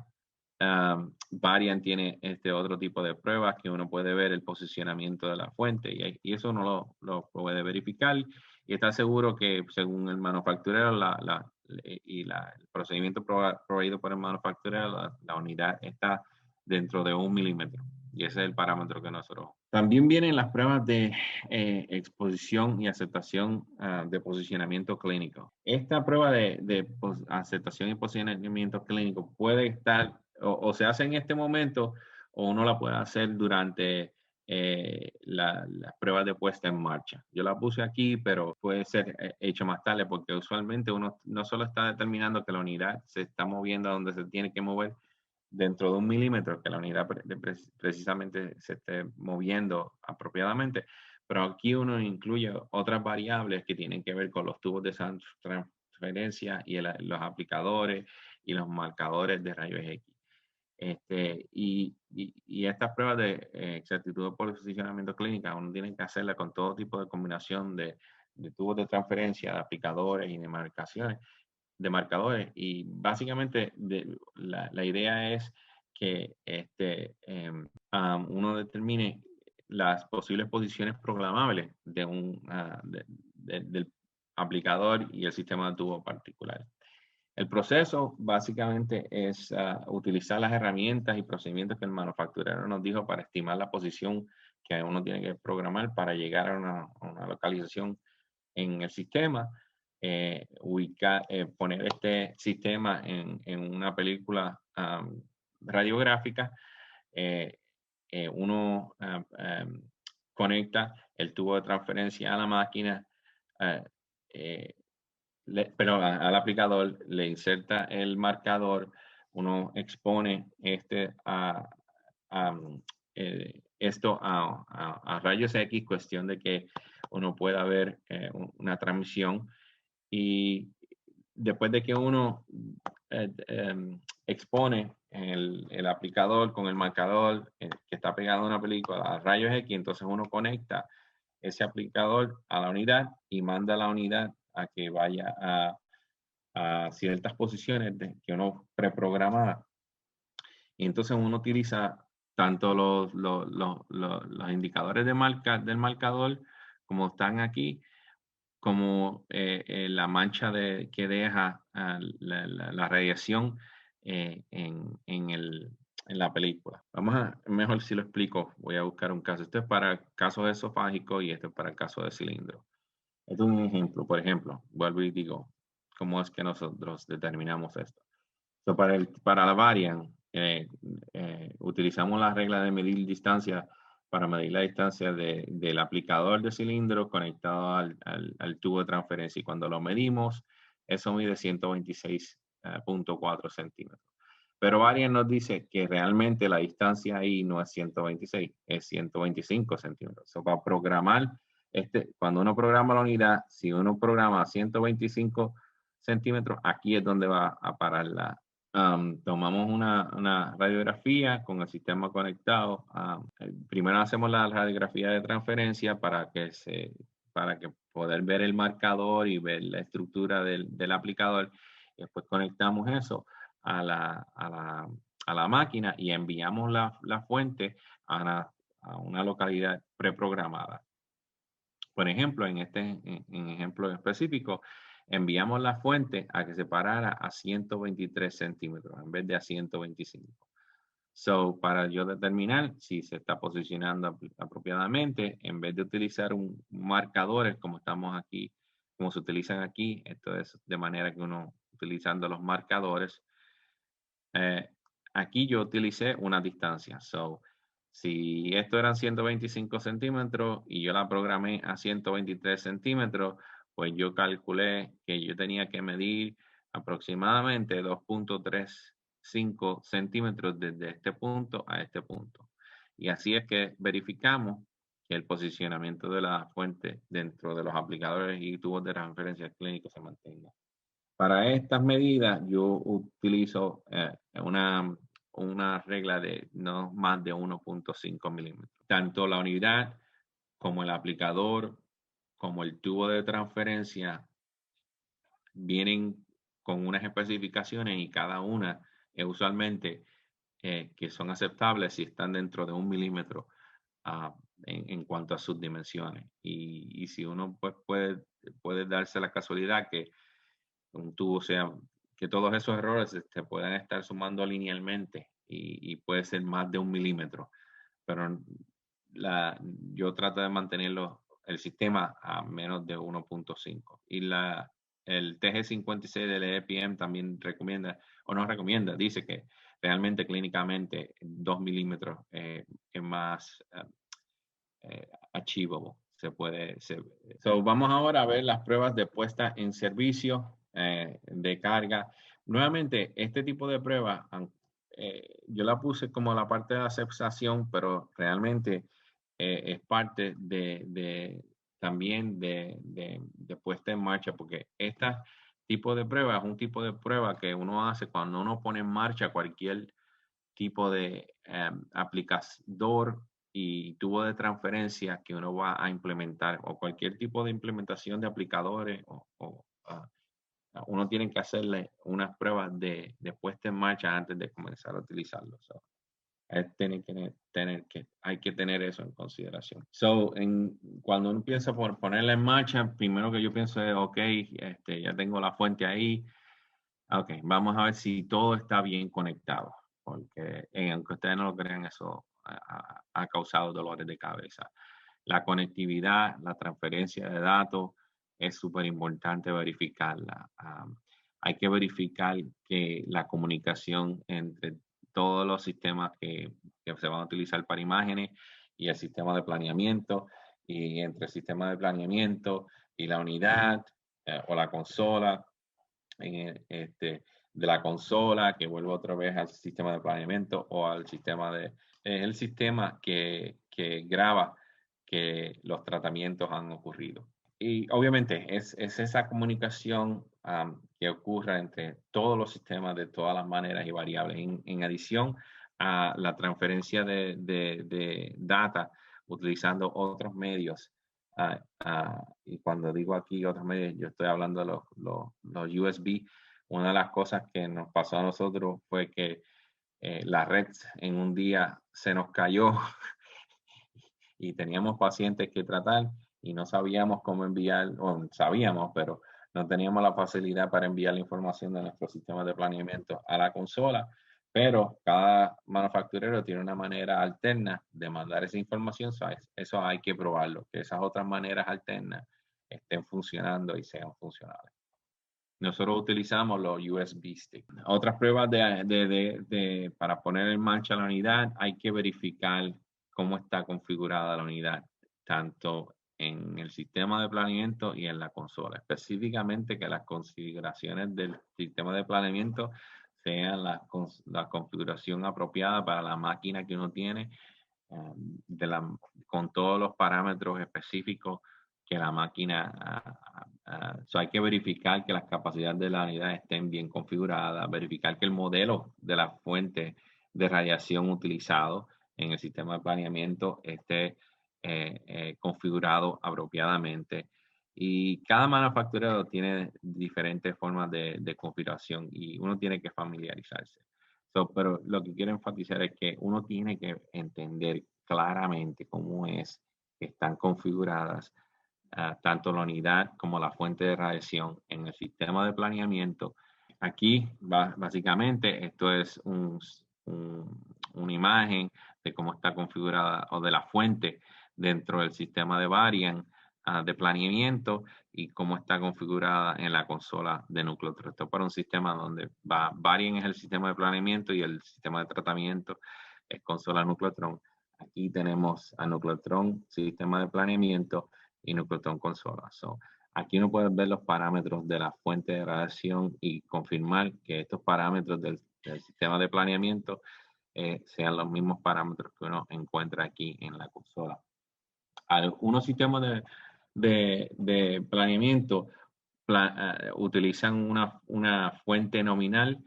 Varian tiene este otro tipo de pruebas que uno puede ver el posicionamiento de la fuente y eso uno lo puede verificar y está seguro que según el manufacturero el procedimiento proveído por el manufacturero, la unidad está dentro de 1 milímetro y ese es el parámetro que nosotros. También vienen las pruebas de exposición y aceptación de posicionamiento clínico. Esta prueba de aceptación y posicionamiento clínico puede estar o se hace en este momento o uno la puede hacer durante las pruebas de puesta en marcha. Yo la puse aquí, pero puede ser hecho más tarde porque usualmente uno no solo está determinando que la unidad se está moviendo a donde se tiene que mover dentro de 1 milímetro, que la unidad precisamente se esté moviendo apropiadamente, pero aquí uno incluye otras variables que tienen que ver con los tubos de transferencia y los aplicadores y los marcadores de rayos X. Y estas pruebas de exactitud de posicionamiento clínica, uno tiene que hacerla con todo tipo de combinación de tubos de transferencia, de aplicadores y de marcadores. Y básicamente la idea es que uno determine las posibles posiciones programables del aplicador y el sistema de tubo particular. El proceso básicamente es utilizar las herramientas y procedimientos que el manufacturero nos dijo para estimar la posición que uno tiene que programar para llegar a una localización en el sistema, poner este sistema en una película radiográfica. Uno conecta el tubo de transferencia a la máquina, pero al aplicador le inserta el marcador, uno expone esto a rayos X, cuestión de que uno pueda ver una transmisión, y después de que uno expone el aplicador con el marcador que está pegado a una película a rayos X, entonces uno conecta ese aplicador a la unidad y manda a la unidad a que vaya a ciertas posiciones que uno preprograma. Y entonces uno utiliza tanto los indicadores del marcador, como están aquí, como la mancha que deja la radiación en la película. Mejor si lo explico, voy a buscar un caso. Esto es para casos esofágicos y esto es para el caso de cilindro. Esto es un ejemplo. Por ejemplo, vuelvo y digo, ¿cómo es que nosotros determinamos esto? So, para la variant, utilizamos la regla de medir distancia para medir la distancia del aplicador de cilindro conectado al tubo de transferencia. Y cuando lo medimos, eso mide 126.4 centímetros. Pero variant nos dice que realmente la distancia ahí no es 126, es 125 centímetros. So, para programar, cuando uno programa la unidad, si uno programa 125 centímetros, aquí es donde va a parar tomamos una radiografía con el sistema conectado. Primero hacemos la radiografía de transferencia para que poder ver el marcador y ver la estructura del aplicador. Y después conectamos eso a la máquina y enviamos la fuente a una localidad preprogramada. Por ejemplo, en ejemplo específico, enviamos la fuente a que se parara a 123 centímetros en vez de a 125. So, para yo determinar si se está posicionando apropiadamente, en vez de utilizar marcadores como estamos aquí, como se utilizan aquí, esto es de manera que uno utilizando los marcadores, aquí yo utilicé una distancia. So, si esto eran 125 centímetros y yo la programé a 123 centímetros, pues yo calculé que yo tenía que medir aproximadamente 2.35 centímetros desde este punto a este punto. Y así es que verificamos que el posicionamiento de la fuente dentro de los aplicadores y tubos de transferencia clínica se mantenga. Para estas medidas yo utilizo una regla de no más de 1.5 milímetros. Tanto la unidad como el aplicador como el tubo de transferencia vienen con unas especificaciones y cada una usualmente que son aceptables si están dentro de 1 milímetro en cuanto a sus dimensiones. Y si uno pues, puede darse la casualidad que un tubo que todos esos errores se puedan estar sumando linealmente y puede ser más de 1 milímetro, pero yo trato de mantenerlo el sistema a menos de 1.5. Y el TG56 del EPM también recomienda, o no recomienda, dice que realmente clínicamente 2 milímetros es más achievable. Vamos ahora a ver las pruebas de puesta en servicio de carga. Nuevamente, este tipo de pruebas, yo la puse como la parte de aceptación, pero realmente es parte también de puesta en marcha, porque este tipo de prueba es un tipo de prueba que uno hace cuando uno pone en marcha cualquier tipo de aplicador y tubo de transferencia que uno va a implementar, o cualquier tipo de implementación de aplicadores, uno tiene que hacerle unas pruebas de puesta en marcha antes de comenzar a utilizarlo. So, hay que tener eso en consideración. Cuando uno piensa por ponerla en marcha, primero que yo pienso es, ok, ya tengo la fuente ahí. Ok, vamos a ver si todo está bien conectado, porque aunque ustedes no lo crean, eso ha causado dolores de cabeza. La conectividad, la transferencia de datos, es súper importante verificarla. Hay que verificar que la comunicación entre todos los sistemas que se van a utilizar para imágenes y el sistema de planeamiento, y entre el sistema de planeamiento y la unidad o la consola, de la consola, que vuelve otra vez al sistema de planeamiento o al sistema el sistema que graba que los tratamientos han ocurrido. Y obviamente es esa comunicación que ocurre entre todos los sistemas de todas las maneras y variables, en adición a la transferencia de data utilizando otros medios. Y cuando digo aquí otros medios, yo estoy hablando de los USB. Una de las cosas que nos pasó a nosotros fue que la red en un día se nos cayó y teníamos pacientes que tratar y no sabíamos cómo enviar, o sabíamos, pero no teníamos la facilidad para enviar la información de nuestro sistema de planeamiento a la consola. Pero cada manufacturero tiene una manera alterna de mandar esa información. Eso hay que probarlo, que esas otras maneras alternas estén funcionando y sean funcionales. Nosotros utilizamos los USB stick. Otras pruebas para poner en marcha la unidad, hay que verificar cómo está configurada la unidad, tanto en el sistema de planeamiento y en la consola. Específicamente que las configuraciones del sistema de planeamiento sean la configuración apropiada para la máquina que uno tiene, con todos los parámetros específicos que la máquina. Hay que verificar que las capacidades de la unidad estén bien configuradas, verificar que el modelo de la fuente de radiación utilizado en el sistema de planeamiento esté configurado apropiadamente. Y cada manufacturero tiene diferentes formas de configuración y uno tiene que familiarizarse. Pero lo que quiero enfatizar es que uno tiene que entender claramente cómo es que están configuradas tanto la unidad como la fuente de radiación en el sistema de planeamiento. Aquí básicamente esto es una imagen de cómo está configurada, o de la fuente dentro del sistema de Varian de planeamiento, y cómo está configurada en la consola de Nucleotron. Esto para un sistema donde Varian es el sistema de planeamiento y el sistema de tratamiento es consola Nucleotron. Aquí tenemos a Nucleotron, sistema de planeamiento, y Nucleotron consola. Aquí uno puede ver los parámetros de la fuente de radiación y confirmar que estos parámetros del sistema de planeamiento sean los mismos parámetros que uno encuentra aquí en la consola. Algunos sistemas de planeamiento utilizan una fuente nominal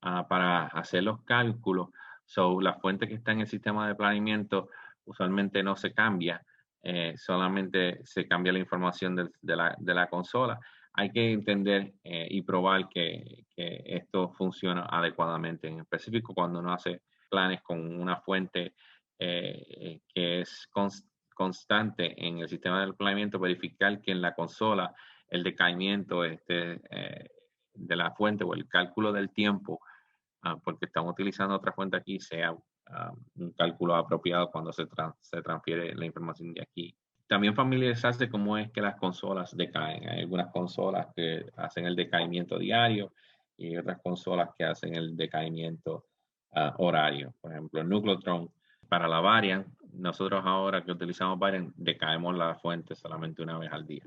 para hacer los cálculos. La fuente que está en el sistema de planeamiento usualmente no se cambia. Solamente se cambia la información de la consola. Hay que entender y probar que esto funciona adecuadamente, en específico cuando uno hace planes con una fuente que es constante en el sistema de planeamiento, verificar que en la consola el decaimiento de la fuente o el cálculo del tiempo, porque estamos utilizando otra fuente aquí, sea un cálculo apropiado cuando se transfiere la información de aquí. También familiarizarse cómo es que las consolas decaen. Hay algunas consolas que hacen el decaimiento diario y otras consolas que hacen el decaimiento horario. Por ejemplo, Nucleotron para la Varian, nosotros ahora que utilizamos Varian, decaemos la fuente solamente una vez al día.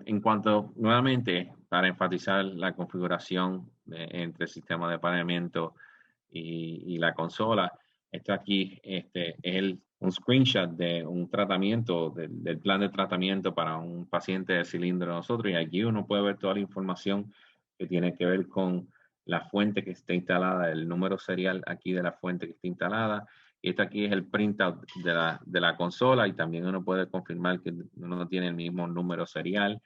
En cuanto, nuevamente, para enfatizar la configuración entre el sistema de planeamiento y la consola, esto aquí es un screenshot de un tratamiento, del plan de tratamiento para un paciente de cilindro de nosotros, y aquí uno puede ver toda la información que tiene que ver con la fuente que está instalada, el número serial aquí de la fuente que está instalada. Y este aquí es el printout de la consola, y también uno puede confirmar que uno tiene el mismo número serial.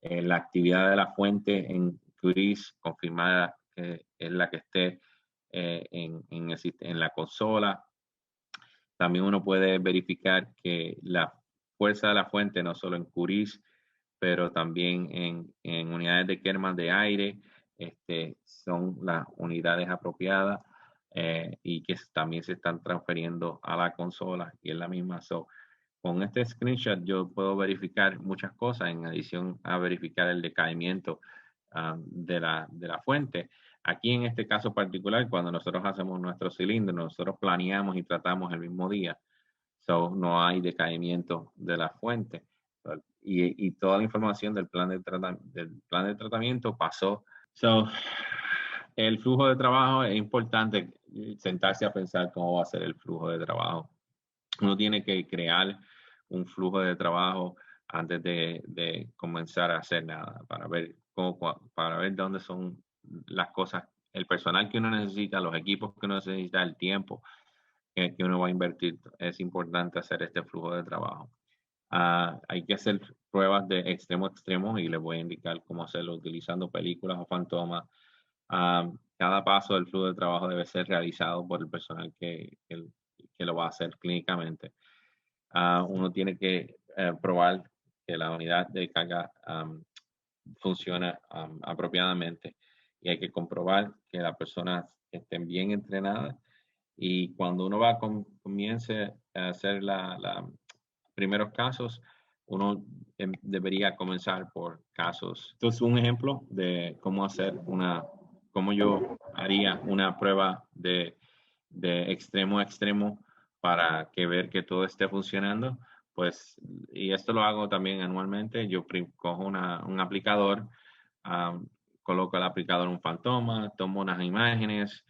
La actividad de la fuente en QGIS confirmada que es la que esté en la consola. También uno puede verificar que la fuerza de la fuente, no solo en QGIS, pero también en unidades de Kelman de aire, son las unidades apropiadas y que también se están transfiriendo a la consola y es la misma. Con este screenshot yo puedo verificar muchas cosas en adición a verificar el decaimiento de la fuente. Aquí en este caso particular, cuando nosotros hacemos nuestro cilindro, nosotros planeamos y tratamos el mismo día. No hay decaimiento de la fuente. Y toda la información del plan de tratamiento pasó. El flujo de trabajo es importante sentarse a pensar cómo va a ser el flujo de trabajo. Uno tiene que crear un flujo de trabajo antes de comenzar a hacer nada para ver dónde son las cosas, el personal que uno necesita, los equipos que uno necesita, el tiempo que uno va a invertir. Es importante hacer este flujo de trabajo. Hay que hacer pruebas de extremo a extremo y les voy a indicar cómo hacerlo utilizando películas o fantomas. Cada paso del flujo de trabajo debe ser realizado por el personal que lo va a hacer clínicamente. Uno tiene que probar que la unidad de carga funciona apropiadamente, y hay que comprobar que las personas estén bien entrenadas. Y cuando uno comience a hacer los primeros casos, uno debería comenzar por casos. Esto es un ejemplo de cómo yo haría una prueba de extremo a extremo para ver que todo esté funcionando. Pues, y esto lo hago también anualmente. Yo cojo un aplicador, coloco el aplicador en un fantoma, tomo unas imágenes,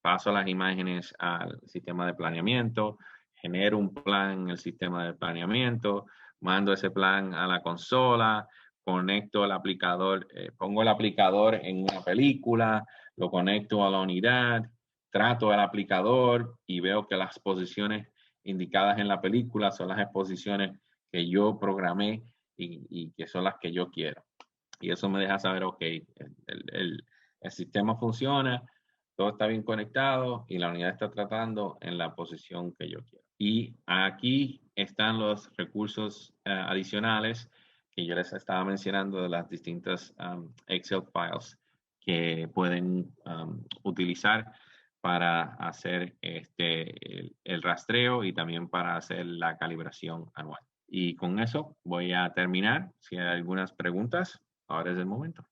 paso las imágenes al sistema de planeamiento, genero un plan en el sistema de planeamiento, mando ese plan a la consola, conecto el aplicador, pongo el aplicador en una película, lo conecto a la unidad, trato el aplicador y veo que las posiciones indicadas en la película son las exposiciones que yo programé y que son las que yo quiero. Y eso me deja saber, ok, el sistema funciona, todo está bien conectado y la unidad está tratando en la posición que yo quiero. Y aquí están los recursos adicionales que yo les estaba mencionando de las distintas Excel files que pueden utilizar para hacer el rastreo y también para hacer la calibración anual. Y con eso voy a terminar. Si hay algunas preguntas, ahora es el momento.